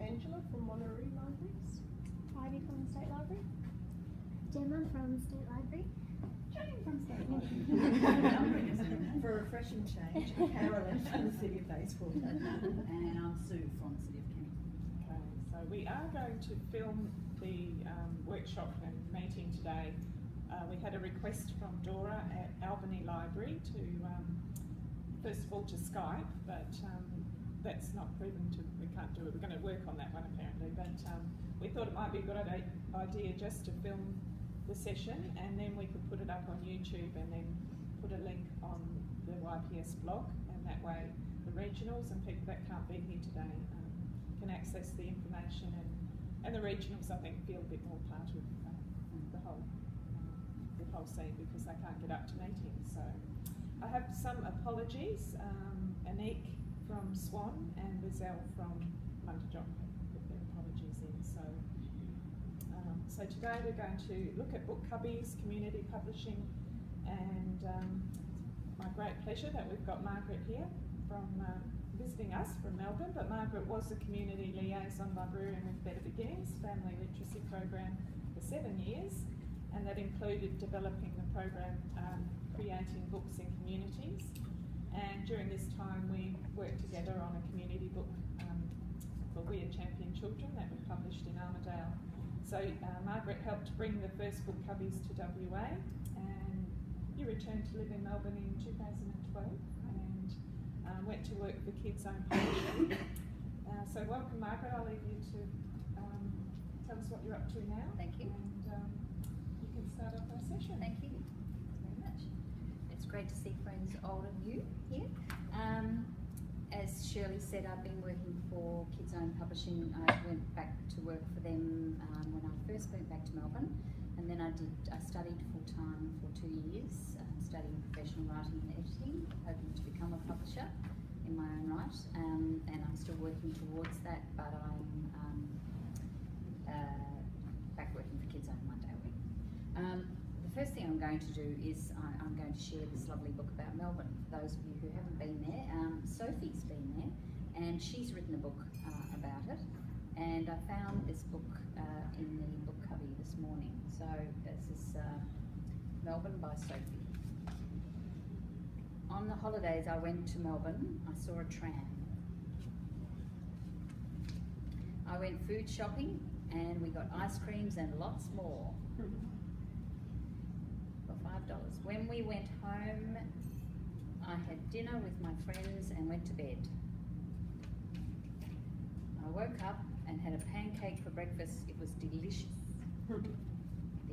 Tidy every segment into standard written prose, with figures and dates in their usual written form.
Angela from Monterey Libraries. Ivy from the State Library. Gemma from State Library. Jane from State Library. For a refreshing change, Carolyn from the City of Bayswater. And I'm Sue from the City of Kent. Okay, so we are going to film the workshop and meeting today. We had a request from Dora at Albany Library to, first of all, to Skype, but that's not proven to, we can't do it. We're going to work on that one apparently, but we thought it might be a good idea just to film the session, and then we could put it up on YouTube and then put a link on the YPS blog, and that way the regionals and people that can't be here today can access the information, and the regionals I think feel a bit more part of the whole scene because they can't get up to meetings. So I have some apologies. Anique from Swan and Lizelle from Mundajock put their apologies in. So today we're going to look at Book Cubby's Community Publishing, and my great pleasure that we've got Margaret here from visiting us from Melbourne, but Margaret was the Community Liaison Librarian with Better Beginnings Family Literacy Program for 7 years, and that included developing the program Creating Books in Communities, and during this time we worked together on a community book called We Are Champion Children that we published in Armidale. So Margaret helped bring the first Book Cubbies to WA, and you returned to live in Melbourne in 2012 and went to work for Kids Own Publishing. So welcome Margaret, I'll leave you to tell us what you're up to now. Thank you. And you can start off our session. Thank you very much. It's great to see friends old and new here. As Shirley said, I've been working for Kids Own Publishing. I went back to work for them when I first went back to Melbourne, and then I studied full-time for 2 years, studying professional writing and editing, hoping to become a publisher in my own right, and I'm still working towards that, but I'm back working for Kids Own one day a week. The first thing I'm going to do is I'm going to share this lovely book about Melbourne. For those of you who haven't been there, Sophie's been there, and she's written a book about it. And I found this book in the Book Cubby this morning. So this is Melbourne by Sophie. On the holidays I went to Melbourne, I saw a tram. I went food shopping and we got ice creams and lots more. For $5. When we went home, I had dinner with my friends and went to bed. I woke up and had a pancake for breakfast. It was delicious. The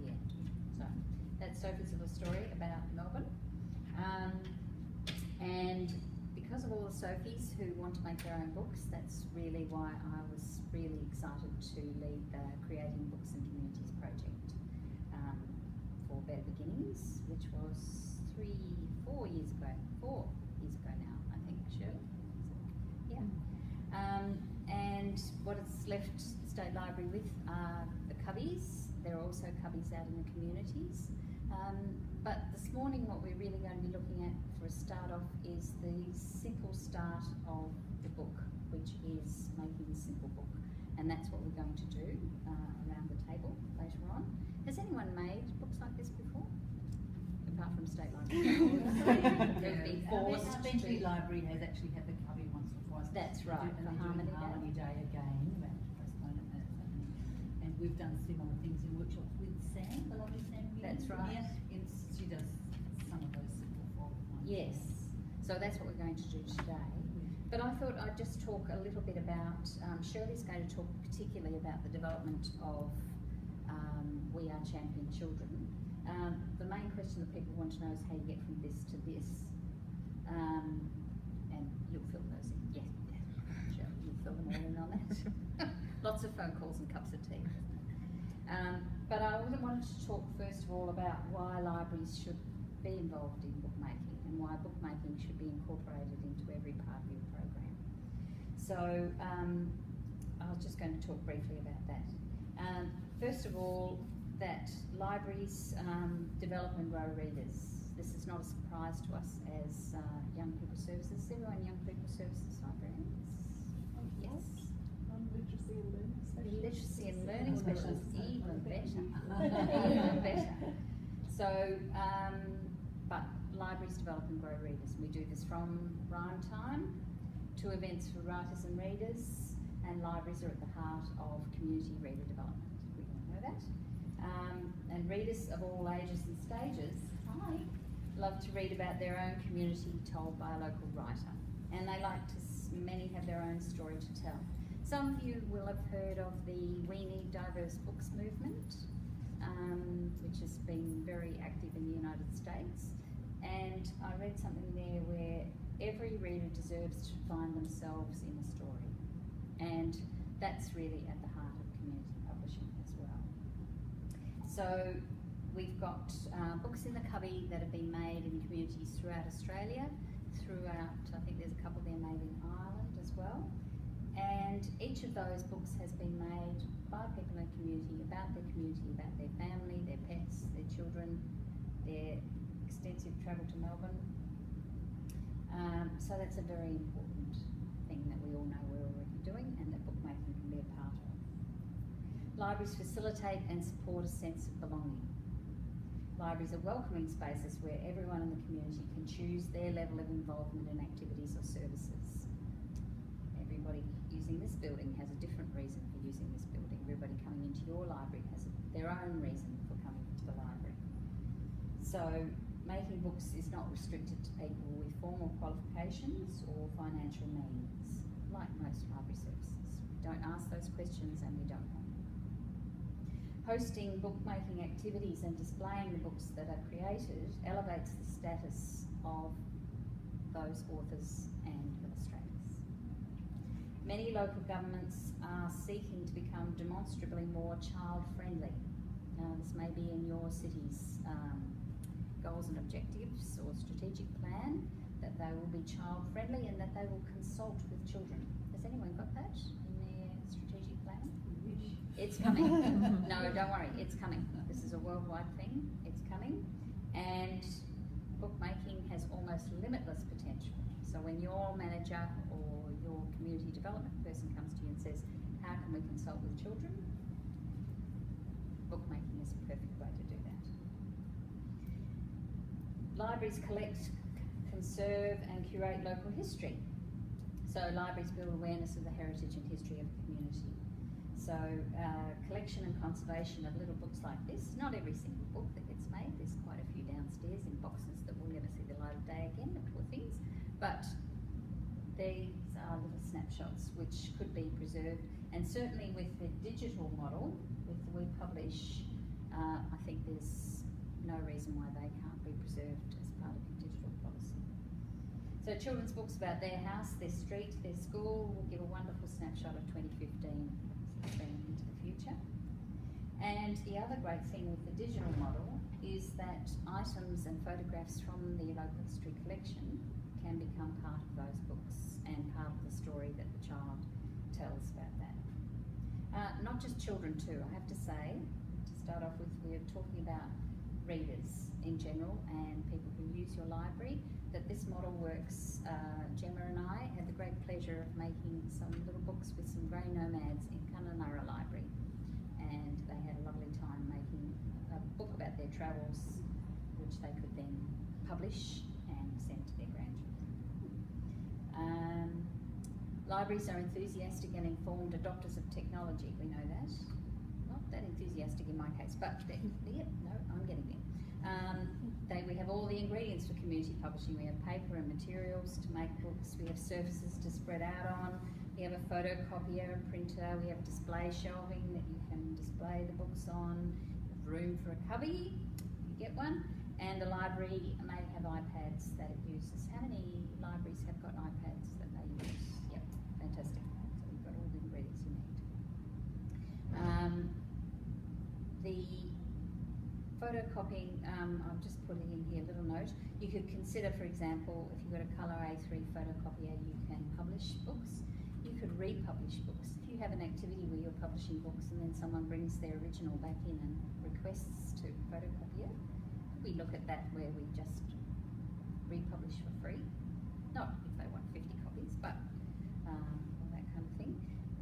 end. So that's Sophie's little story about Melbourne. And because of all the Sophies who want to make their own books, that's really why I was really excited to lead the Creating Books in Communities project for Better Beginnings, which was 4 years ago now, I think, Shirley. Yeah. And what it's left the State Library with are the cubbies. There are also cubbies out in the communities. But this morning what we're really going to be looking at for a start off is the simple start of the book, which is making a simple book. And that's what we're going to do around the table later on. Has anyone made books like this before? Apart from State Library. Bentley Library has actually had the cubby once or twice. That's right, And for they're doing Harmony Day again. And we've done similar things in workshops with Sam, the lovely Sam. That's right. Yeah, she does some of those simple form ones. Yes, so that's what we're going to do today. But I thought I'd just talk a little bit about, Shirley's going to talk particularly about the development of We Are Champion Children. The main question that people want to know is how you get from this to this. And you'll fill those in. Yes, sure, you'll fill them all in on that. Lots of phone calls and cups of tea. But I wanted to talk first of all about why libraries should be involved in bookmaking and why bookmaking should be incorporated into every part of your program. So I was just going to talk briefly about that. First of all, that libraries develop and grow readers. This is not a surprise to us as Young People Services. Everyone Young People Services librarians? Yes. Literacy and English is even better. Even better. So, but libraries develop and grow readers. We do this from rhyme time to events for writers and readers, and libraries are at the heart of community reader development. We all know that. And readers of all ages and stages, love to read about their own community told by a local writer. And they like to, many have their own story to tell. Some of you will have heard of the We Need Diverse Books movement, which has been very active in the United States. And I read something there where every reader deserves to find themselves in a story. And that's really at the heart of community publishing as well. So we've got books in the cubby that have been made in communities throughout Australia, I think there's a couple there made in Ireland as well. And each of those books has been made by people in the community, about their family, their pets, their children, their extensive travel to Melbourne. So that's a very important thing that we all know we're already doing and that bookmaking can be a part of. Libraries facilitate and support a sense of belonging. Libraries are welcoming spaces where everyone in the community can choose their level of involvement in activities or services. Everybody using this building has a different reason for using this building. Everybody coming into your library has their own reason for coming to the library. So making books is not restricted to people with formal qualifications or financial means, like most library services. We don't ask those questions and we don't know. Hosting bookmaking activities and displaying the books that are created elevates the status of those authors and illustrators. Many local governments are seeking to become demonstrably more child-friendly. This may be in your city's goals and objectives or strategic plan, that they will be child-friendly and that they will consult with children. Has anyone got that in their strategic plan? It's coming. No, don't worry, it's coming. This is a worldwide thing, it's coming. And bookmaking has almost limitless potential. So when your manager or your community development person comes to you and says, how can we consult with children? Bookmaking is a perfect way to do that. Libraries collect, conserve and curate local history. So libraries build awareness of the heritage and history of a community. So collection and conservation of little books like this, not every single book that gets made, there's quite a few downstairs in boxes that will never see the light of day again, the poor things, but these are little snapshots which could be preserved, and certainly with the digital model, with the We Publish, I think there's no reason why they can't be preserved as part of the digital policy. So children's books about their house, their street, their school will give a wonderful snapshot of 2015. Into the future. And the other great thing with the digital model is that items and photographs from the local history collection can become part of those books and part of the story that the child tells about that. Not just children too, I have to say, to start off with, we're talking about readers in general and people who use your library, that this model works. Gemma and I had the great pleasure of making some little books with some grey nomads in Kununurra Library, and they had a lovely time making a book about their travels, which they could then publish and send to their grandchildren. Libraries are enthusiastic and informed adopters of technology, we know that. Not that enthusiastic in my case, but no, I'm getting there. We have all the ingredients for community publishing. We have paper and materials to make books, we have surfaces to spread out on, we have a photocopier and printer, we have display shelving that you can display the books on, room for a cubby, you get one, and the library may have iPads that it uses. How many libraries have got iPads that they use? Yep, fantastic. So you've got all the ingredients you need. The photocopying, I've just put it in here, a little note. You could consider, for example, if you've got a colour A3 photocopier, you can publish books. You could republish books. If you have an activity where you're publishing books and then someone brings their original back in and requests to photocopy it, we look at that where we just republish for free. Not if they want 50 copies, but all that kind of thing.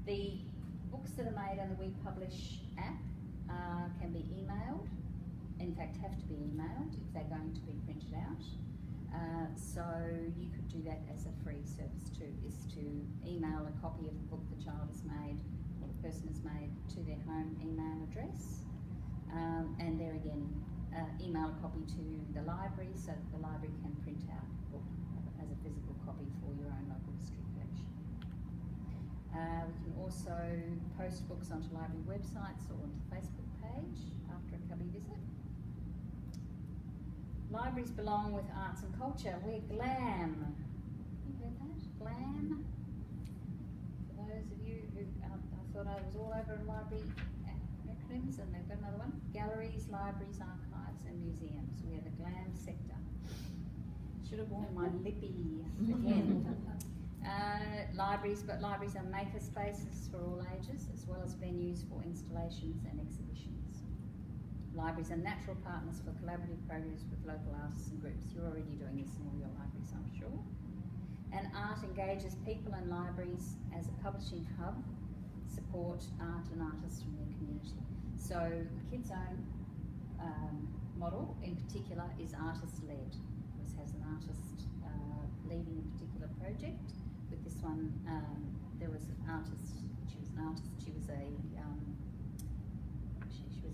The books that are made on the We Publish app can be emailed. In fact, have to be emailed if they're going to be printed out. So you could do that as a free service too, is to email a copy of the book the child has made or the person has made to their home email address. And there again, email a copy to the library so that the library can print out the book as a physical copy for your own local history collection. We can also post books onto library websites or onto the Facebook page after a cubby visit. Libraries belong with arts and culture. We're GLAM. You heard that? GLAM. For those of you who I thought I was all over library acronyms, and they've got another one. Galleries, libraries, archives and museums. We are the GLAM sector. Should have worn my lippy again. Libraries, but libraries are maker spaces for all ages, as well as venues for installations and exhibitions. Libraries are natural partners for collaborative programs with local artists and groups. You're already doing this in all your libraries, I'm sure. And art engages people and libraries as a publishing hub, support art and artists from their community. So the Kids Own model in particular is artist-led. This has an artist leading a particular project. With this one, there was an artist, she was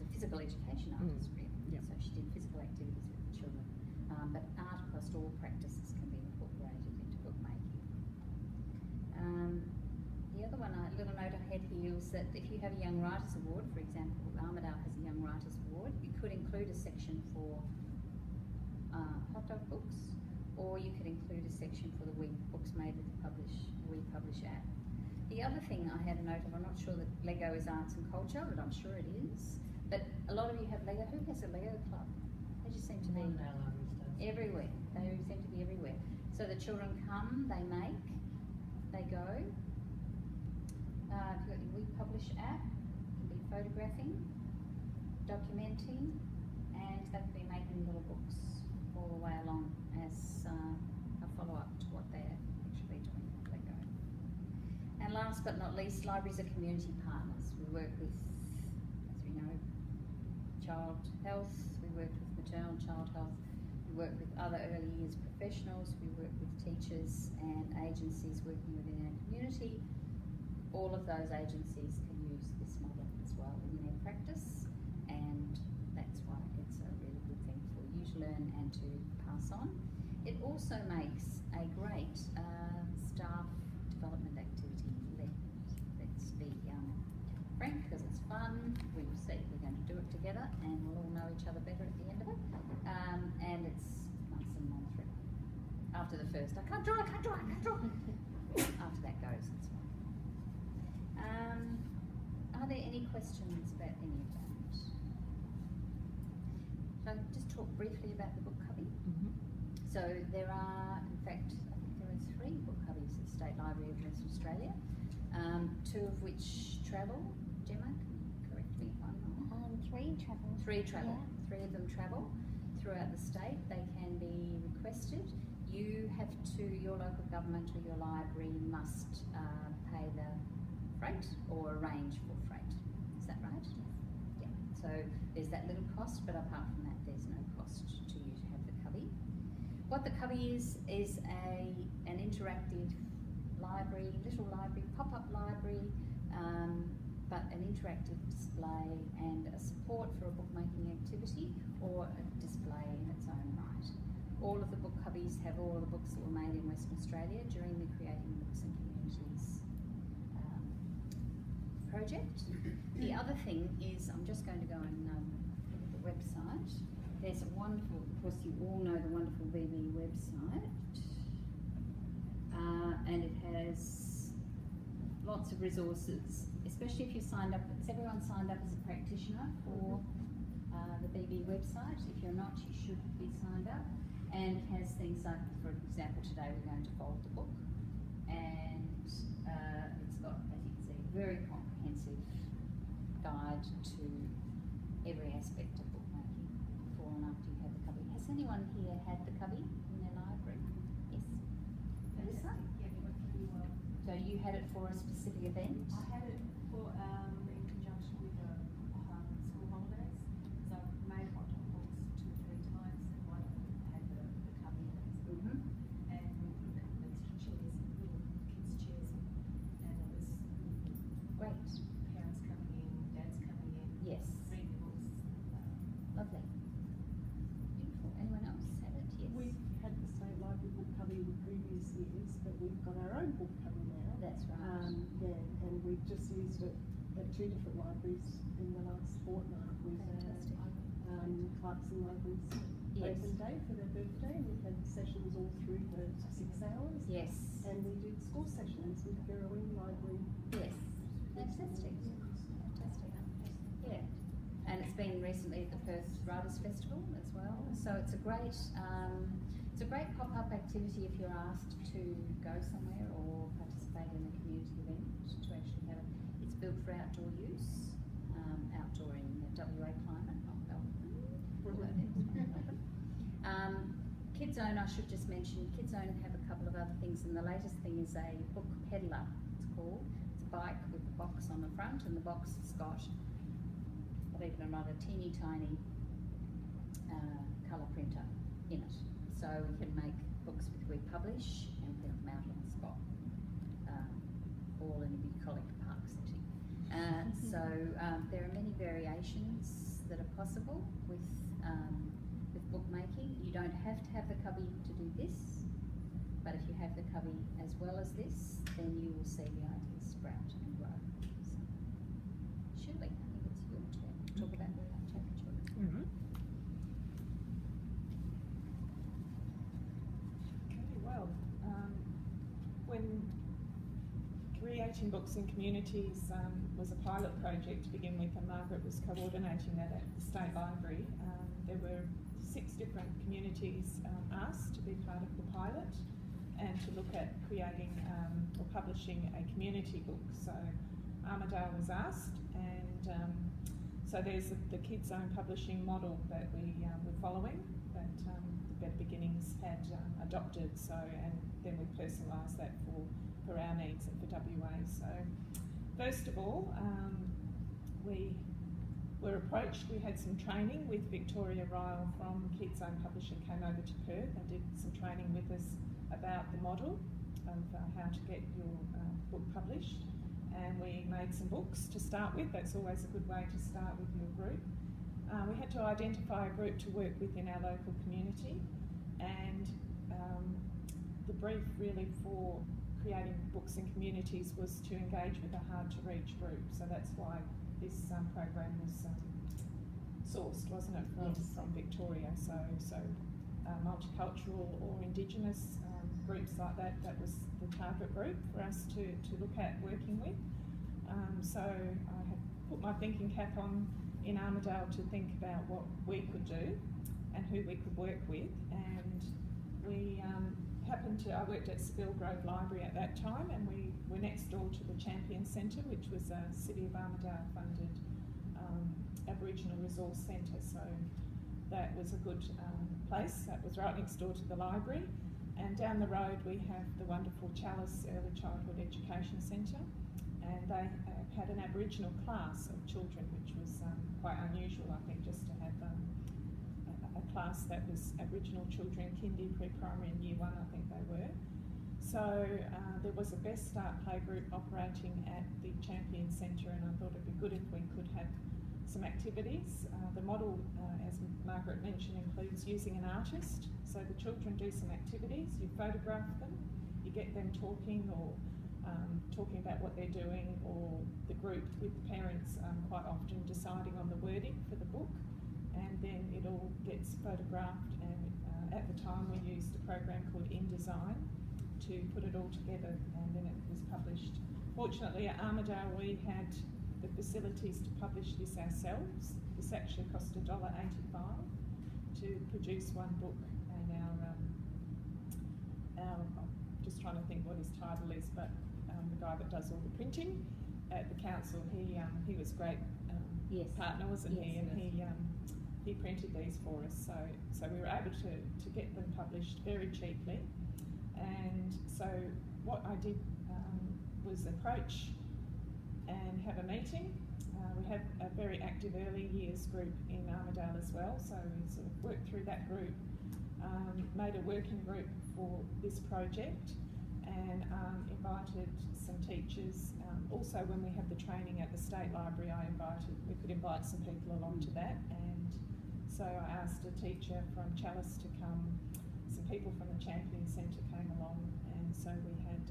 a physical education artist, really. Yep. So she did physical activities with the children. But art across all practices can be incorporated into bookmaking. The other one, little note I had here was that if you have a Young Writers Award, for example, Armidale has a Young Writers Award, you could include a section for hot dog books, or you could include a section for the books made with the We Publish app. The other thing I had a note of, I'm not sure that Lego is arts and culture, but I'm sure it is. But a lot of you have Lego. Who has a Lego club? They just seem to be everywhere. They seem to be everywhere. So the children come, they make, they go. If you've got your We Publish app, you can be photographing, documenting, and they can be making little books all the way along as a follow-up to what they're actually doing at Lego. And last but not least, libraries are community partners. We work with, as we know, child health, we work with maternal child health, we work with other early years professionals, we work with teachers and agencies working within our community. All of those agencies can use this model as well in their practice, and that's why it's a really good thing for you to learn and to pass on. It also makes a great staff development activity. Let's be frank, because it's fun. We've said we're going to do it together and we'll all know each other better at the end of it. And it's nice and non-threatening. After the first, I can't draw. After that goes, it's fine. Are there any questions about any of that? Shall I just talk briefly about the Book Cubby? So there are, in fact, I think there are 3 Book Cubbies at the State Library of Western Australia, 2 of which travel. Gemma, correct me if I'm wrong. 3 travel. 3 travel. Yeah. 3 of them travel throughout the state. They can be requested. You have to, your local government or your library must pay the freight or arrange for freight. Is that right? Yeah. So there's that little cost, but apart from that, there's no cost to you to have the cubby. What the cubby is an interactive library, little library, pop-up library, but an interactive display and a support for a bookmaking activity or a display in its own right. All of the book cubbies have all of the books that were made in Western Australia during the Creating Books and Communities project. The other thing is, I'm just going to go and look at the website. There's a wonderful, of course you all know the wonderful BB website, and it has lots of resources, especially if you signed up. Has everyone signed up as a practitioner for the BB website? If you're not, you should be signed up. And it has things like, for example, today we're going to fold the book, and it's got, as you can see, a very comprehensive guide to every aspect of bookmaking before and after you have the cubby. Has anyone here had the cubby in their library? Yes. So you had it for a specific event? I had it for great. Parents coming in, dads coming in. Yes. Reading the books. Lovely. Beautiful. Anyone else have it? Yes. We've had the State Library Book Cubby in previous years, but we've got our own book cubby now. That's right. Yeah, and we've just used it at 2 different libraries in the last fortnight. With Fantastic. Clarkson Libraries Yes. open day for their birthday. We've had sessions all through the 6 hours. Yes. And we did school sessions with Geraldine Library. Yes. Fantastic. Fantastic. Yeah. And it's been recently at the Perth Writers Festival as well. So it's a great pop-up activity if you're asked to go somewhere or participate in a community event to actually have it. It's built for outdoor use, outdoor in the WA climate, not Melbourne. Kidzone, I should just mention, Kidzone have a couple of other things, and the latest thing is a book peddler, it's called. It's a bike with a box on the front, and the box has got, believe it or not, a teeny tiny colour printer in it. So we can make books with We Publish and print them out on the spot, all in a bucolic park setting. There are many variations that are possible with bookmaking. You don't have to have the cubby to do this, but if you have the cubby as well as this, then you will see the ideas sprout and grow. So, Shirley, I think it's your turn to talk about the Chapter Children. Okay, well, when creating books in communities was a pilot project to begin with, and Margaret was coordinating that at the State Library. There were 6 different communities asked to be part of the pilot and to look at creating or publishing a community book. So Armidale was asked, and so there's the Kidzone publishing model that we were following, that the Better Beginnings had adopted. So, and then we personalised that for our needs and for WA. So first of all, we were approached. We had some training with Victoria Ryle from Kidzone Publishing, came over to Perth and did some training with us about the model of how to get your book published. And we made some books to start with. That's always a good way to start with your group. We had to identify a group to work with in our local community, and the brief really for creating books in communities was to engage with a hard-to-reach group. So that's why this program was sourced, wasn't it, from Victoria? So multicultural or Indigenous groups like that, that was the target group for us to look at working with. So I had put my thinking cap on in Armidale to think about what we could do and who we could work with, and we I worked at Spillgrove Library at that time, and we were next door to the Champion Centre, which was a City of Armidale funded Aboriginal Resource Centre. So that was a good place. That was right next door to the library. And down the road we have the wonderful Chalice Early Childhood Education Centre, and they had an Aboriginal class of children, which was quite unusual, I think, just to have a class that was Aboriginal children, kindy, pre-primary and year 1, I think they were. So there was a Best Start playgroup operating at the Champion Centre, and I thought it'd be good if we could have some activities. The model, as Margaret mentioned, includes using an artist. So the children do some activities, you photograph them, you get them talking or talking about what they're doing, or the group with the parents quite often deciding on the wording for the book, and then it all gets photographed, and at the time we used a program called InDesign to put it all together, and then it was published. Fortunately at Armidale we had the facilities to publish this ourselves. This actually cost $1.85 to produce one book, and I'm just trying to think what his title is, but the guy that does all the printing at the council, he was a great Yes. partner, wasn't Yes, he? And yes. he printed these for us, so we were able to get them published very cheaply. And so what I did was approach and have a meeting. We have a very active early years group in Armidale as well, so we sort of worked through that group, made a working group for this project, and invited some teachers. Also, when we had the training at the State Library, we could invite some people along to that, and so I asked a teacher from Chalice to come. Some people from the Champion Centre came along, and so we had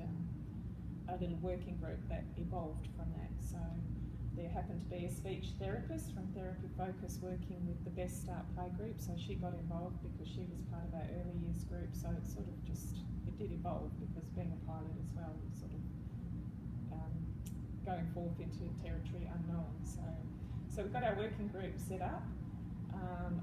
a little working group that evolved from that. So there happened to be a speech therapist from Therapy Focus working with the Best Start Playgroup, so she got involved because she was part of our early years group. So it sort of it did evolve, because being a pilot as well was sort of going forth into territory unknown. So we've got our working group set up.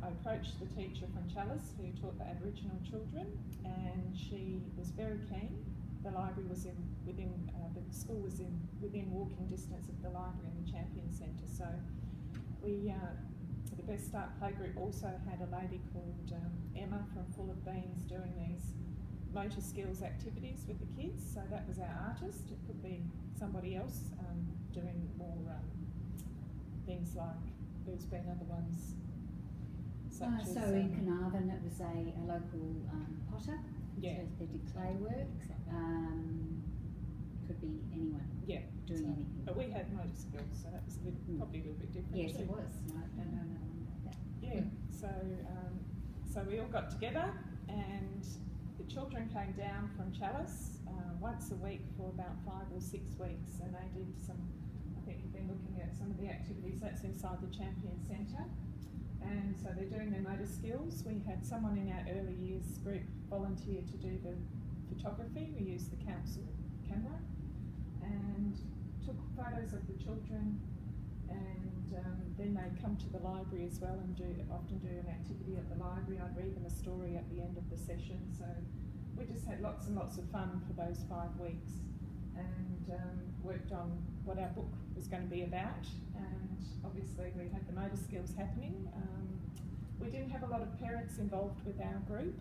I approached the teacher from Chalice who taught the Aboriginal children, and she was very keen. The library was the school was within walking distance of the library and the Champion Centre. So the Best Start Playgroup also had a lady called Emma from Full of Beans doing these motor skills activities with the kids. So that was our artist. It could be somebody else doing more things like, there's been other ones. So in Carnarvon it was a local potter. Yeah. So they did clay work. Could be anyone. Yeah. Doing anything. But we had motor skills, so that was probably a little bit different. Yes, too. it was. No, I don't know about that. Yeah. So we all got together, and the children came down from Chalice once a week for about 5 or 6 weeks, and they did some. I think you've been looking at some of the activities that's inside the Champion Centre. And so they're doing their motor skills. We had someone in our early years group volunteer to do the photography. We used the council camera and took photos of the children, and then they'd come to the library as well and often do an activity at the library. I'd read them a story at the end of the session. So we just had lots and lots of fun for those 5 weeks, and worked on what our book was going to be about. And obviously we had the motor skills happening. We didn't have a lot of parents involved with our group.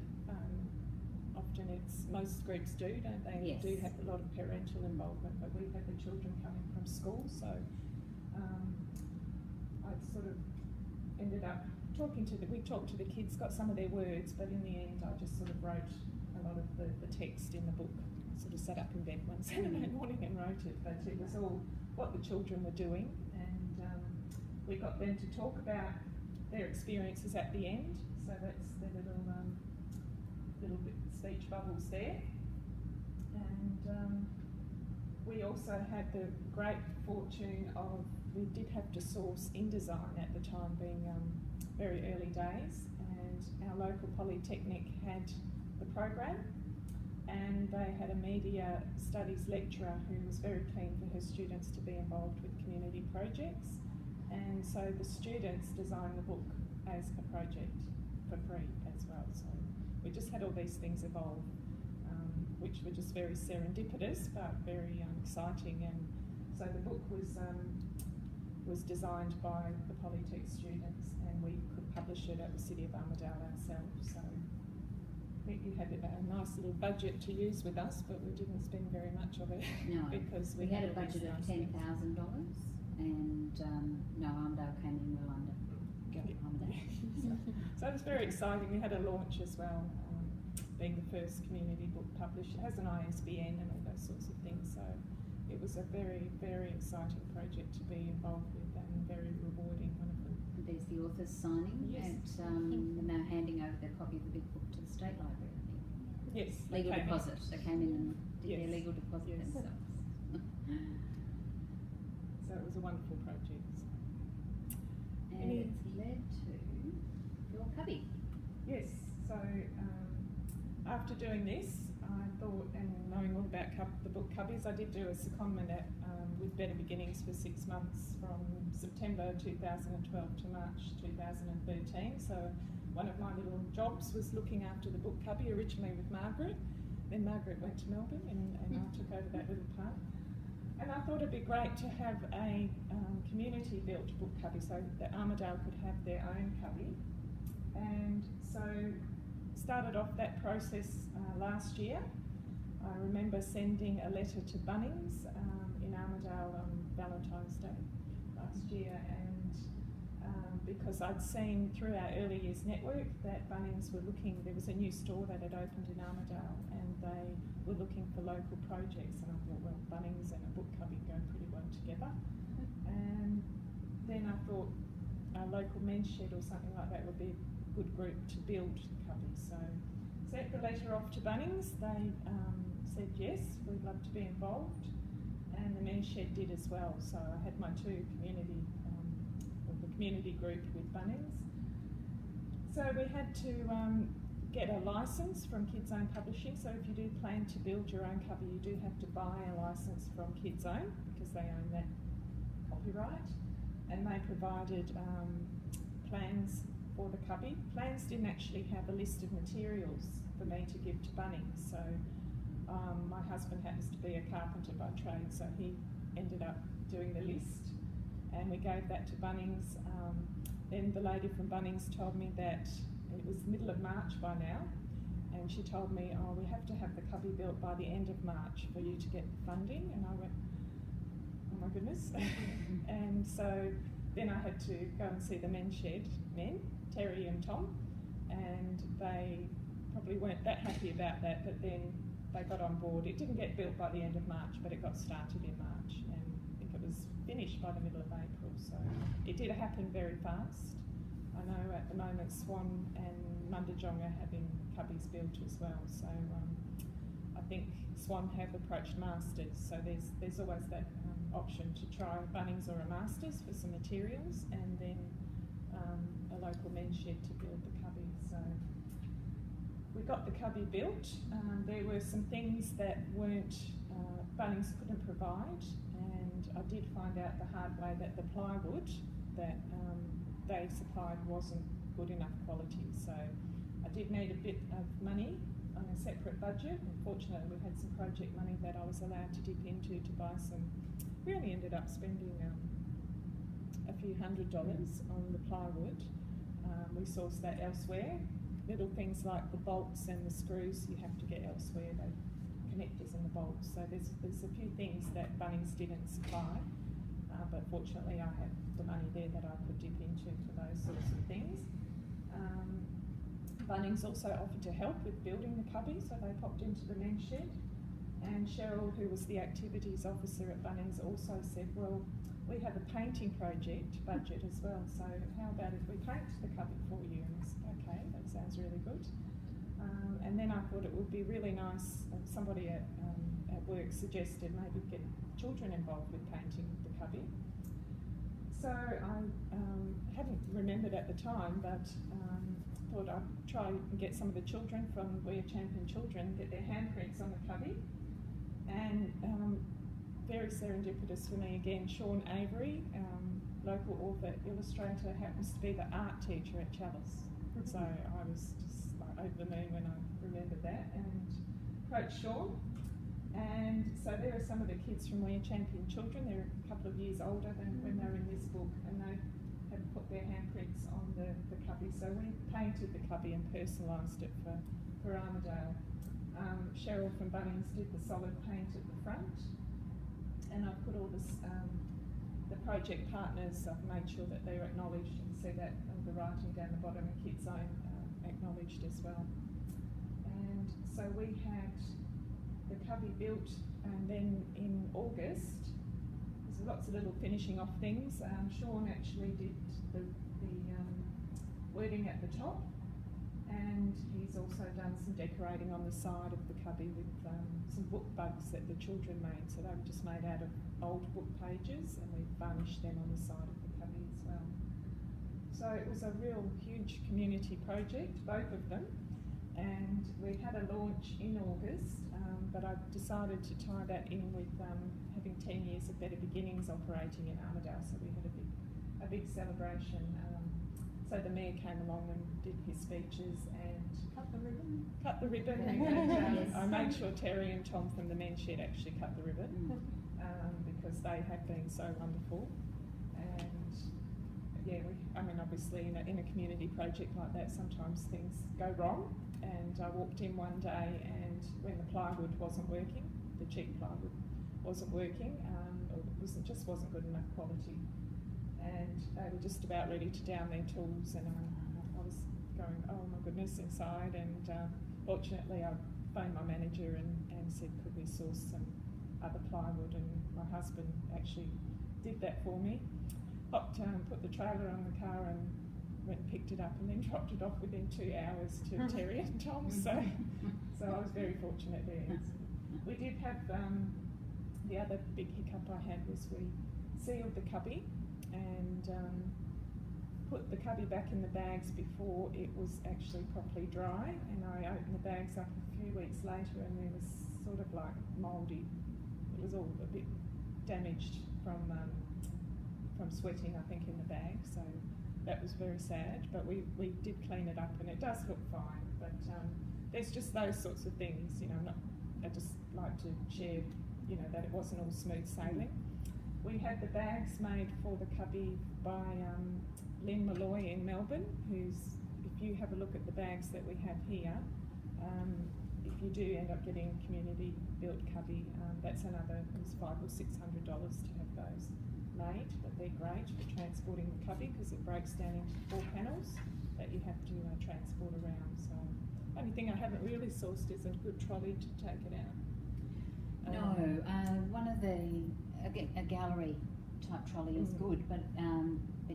Often most groups do, don't they? Yes. Do have a lot of parental involvement, but we had the children coming from school, so I sort of ended up we talked to the kids, got some of their words, but in the end I just sort of wrote a lot of the text in the book. Sort of sat up in bed one Saturday morning and wrote it, but it was all what the children were doing, and we got them to talk about their experiences at the end. So that's the little bit speech bubbles there, and we also had the great fortune of, we did have to source InDesign at the time, being very early days, and our local polytechnic had the program. And they had a media studies lecturer who was very keen for her students to be involved with community projects. And so the students designed the book as a project for free as well. So we just had all these things evolve, which were just very serendipitous but very exciting. And so the book was designed by the Polytech students, and we could publish it at the City of Armidale ourselves. So I think you had a nice little budget to use with us, but we didn't spend very much of it. No, because we had a all these budget of nice $10,000, things. and no, Armidale came in well under. So it was very exciting. We had a launch as well, being the first community book published. It has an ISBN and all those sorts of things. So it was a very, very exciting project to be involved with, and very rewarding, one of them. There's the authors signing, Yes. and now handing over their copy of the big book to the State Library, I think. Yes. Legal deposit. They came in and did Yes. their legal deposit Yes. themselves. So it was a wonderful project. And it's led to your cubby. Yes, so after doing this, I thought, and knowing all about the Book Cubbies, I did do a secondment with Better Beginnings for 6 months from September 2012 to March 2013. So one of my little jobs was looking after the Book Cubby, originally with Margaret. Then Margaret went to Melbourne, and I took over that little part. And I thought it'd be great to have a community-built book cubby so that Armidale could have their own cubby. And so started off that process last year. I remember sending a letter to Bunnings in Armidale on Valentine's Day last year, and because I'd seen through our early years network that Bunnings were looking, there was a new store that had opened in Armidale and they were looking for local projects, and I thought, well, Bunnings and a book cubby go pretty well together. And then I thought a local men's shed or something like that would be a good group to build cubbies. So sent the letter off to Bunnings. They said yes, we'd love to be involved, and the men's shed did as well. So I had my two community, or the community group with Bunnings. So we had to get a licence from Kids Own Publishing. So if you do plan to build your own cubby, you do have to buy a licence from Kids Own because they own that copyright. And they provided plans for the cubby. Plans didn't actually have a list of materials for me to give to Bunnings. So my husband happens to be a carpenter by trade, so he ended up doing the list, and we gave that to Bunnings. Then the lady from Bunnings told me that it was the middle of March by now, and she told me, oh, we have to have the cubby built by the end of March for you to get the funding. And I went, oh my goodness. And so then I had to go and see the men's shed men, Terry and Tom, and they probably weren't that happy about that, but then they got on board. It didn't get built by the end of March, but it got started in March, and I think it was finished by the middle of April, so it did happen very fast. I know at the moment Swan and Mundajong are having cubbies built as well, so I think Swan have approached Masters, so there's always that option to try Bunnings or a Masters for some materials, and then a local men's shed to build the cubby. So we got the cubby built. There were some things that weren't, Bunnings couldn't provide, and I did find out the hard way that the plywood that they supplied wasn't good enough quality. So I did need a bit of money on a separate budget. Unfortunately, we had some project money that I was allowed to dip into to buy some. We only ended up spending a few $100s on the plywood. We sourced that elsewhere. Little things like the bolts and the screws you have to get elsewhere, the connectors and the bolts. So there's a few things that Bunnings didn't supply, but fortunately I had the money there that I could dip into for those sorts of things. Bunnings also offered to help with building the cubby, so they popped into the men's shed. And Cheryl, who was the activities officer at Bunnings, also said, well, we have a painting project budget as well, so how about if we paint the cubby for you? And I said, okay, that sounds really good. And then I thought it would be really nice, somebody at work suggested maybe get children involved with painting the cubby. So I hadn't remembered at the time, but thought I'd try and get some of the children from We Are Champion Children, get their handprints on the cubby. And very serendipitous for me again, Sean Avery, local author, illustrator, happens to be the art teacher at Chalice. So I was just like over the moon when I remembered that, and approached Sean. And so there are some of the kids from We Are Champion Children. They're a couple of years older than when they were in this book, and they have put their handprints on the cubby. So we painted the cubby and personalised it for Armidale. Cheryl from Bunnings did the solid paint at the front, and I've put all this, the project partners, I've made sure that they're acknowledged, and see that the writing down the bottom of Kids Own acknowledged as well. And so we had the cubby built, and then in August, there's lots of little finishing off things. Sean actually did the wording at the top, and he's also done some decorating on the side of the cubby with some book bugs that the children made. So they were just made out of old book pages, and we varnished them on the side of the cubby as well. So it was a real huge community project, both of them, and we had a launch in August, but I decided to tie that in with having 10 years of Better Beginnings operating in Armidale, so we had a big celebration. So the mayor came along and did his speeches and cut the ribbon. And, I made sure Terry and Tom from the men's shed actually cut the ribbon because they have been so wonderful. And yeah, I mean, obviously in a community project like that, sometimes things go wrong. And I walked in one day, and when the plywood wasn't working, the cheap plywood wasn't working, or it wasn't good enough quality. and they were just about ready to down their tools, and I was going, oh my goodness, inside, and fortunately I phoned my manager and said, could we source some other plywood, and my husband actually did that for me. Put the trailer on the car and went and picked it up, and then dropped it off within 2 hours to Terry and Tom, so I was very fortunate there. We did have, the other big hiccup I had was we sealed the cubby and put the cubby back in the bags before it was actually properly dry, and I opened the bags up a few weeks later and there was sort of like mouldy. It was all a bit damaged from sweating, I think, in the bag, so that was very sad, but we did clean it up and it does look fine, but there's just those sorts of things, you know. I just like to share, you know, that it wasn't all smooth sailing. We had the bags made for the cubby by Lynn Malloy in Melbourne, who's, if you have a look at the bags that we have here, if you do end up getting a community built cubby, that's another, it was $500 or $600 to have those made, but they're great for transporting the cubby because it breaks down into 4 panels that you have to transport around. So only thing I haven't really sourced is a good trolley to take it out. One of a gallery type trolley is good, but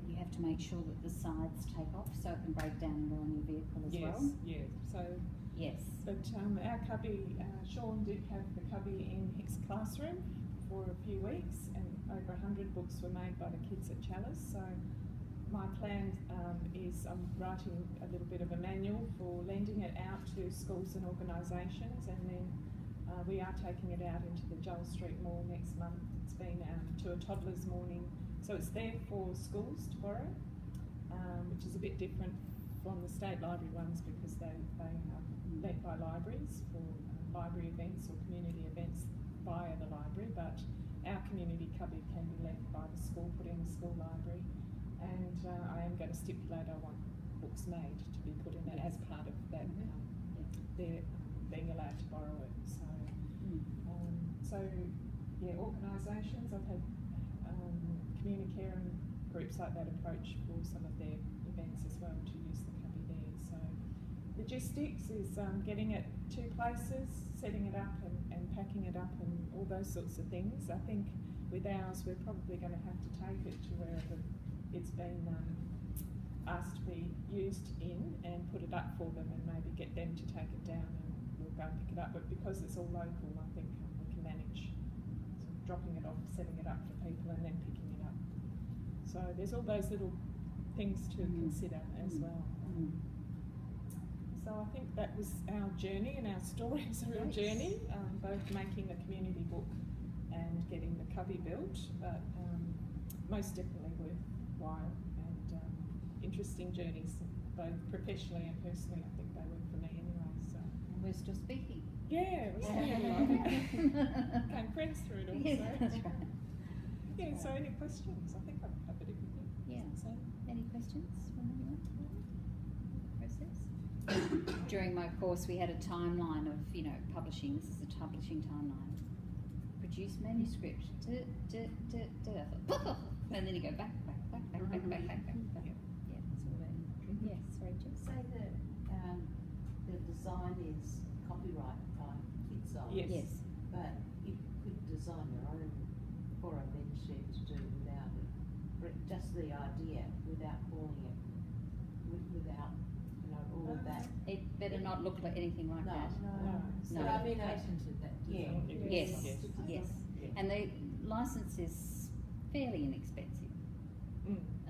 you have to make sure that the sides take off so it can break down and go on your vehicle as well. Yes, so yes. But our cubby, Sean did have the cubby in his classroom for a few weeks, and over 100 books were made by the kids at Chalice. So my plan is I'm writing a little bit of a manual for lending it out to schools and organisations, and then we are taking it out into the Joel Street Mall next month. It's been to a toddler's morning, so it's there for schools to borrow, which is a bit different from the state library ones because they are led by libraries for library events or community events via the library, but our community cubby can be led by the school, put in the school library, and I am going to stipulate I want books made to be put in it as part of that, they're being allowed to borrow it. So yeah, organisations, I've had communicating groups like that approach for some of their events as well to use the cubby there. So logistics is getting it to places, setting it up and packing it up and all those sorts of things. I think with ours we're probably going to have to take it to wherever it's been asked to be used in and put it up for them and maybe get them to take it down and we'll go and pick it up. But because it's all local, I think we can manage sort of dropping it off, setting it up for people and then picking it up. So there's all those little things to consider as well. So I think that was our journey, and our story is a real journey, both making a community book and getting the cubby built, but most definitely worthwhile and interesting journeys, both professionally and personally. I think they were for me anyway. So. And we're still speaking. Yeah, we're still became friends through it all. Yeah, so. that's right. Yeah, so any questions? I think I've covered everything. Yeah. So. Any questions from anyone? Process? During my course, we had a timeline of, you know, publishing. This is a publishing timeline. Produce manuscript. And then you go back. Yeah, that's all that. Yes, sorry, Jess. Say that the design is copyright by Kidside. Yes. But you could design your own for a bench shed to do without it. Just the idea, without calling it, without, you know, all of that. It better not look like anything like that. No. So I mean, patented that. Yeah. Yes. And the license is fairly inexpensive.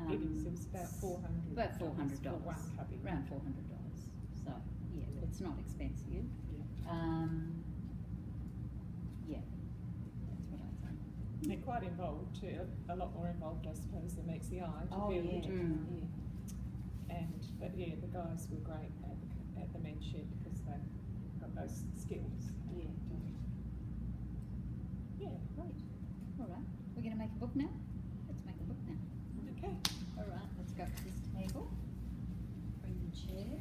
It was about $400. About $400 for one cubby. Around $400. So yeah, it's not expensive. Yeah, that's what I think. They're quite involved too. A lot more involved, I suppose, than meets the eye to build. But yeah, the guys were great at the men's shed because they've got those skills. Yeah, Great. All right. We're going to make a book now? Let's make a book now. okay. All right. Let's go to this table. Bring the chair.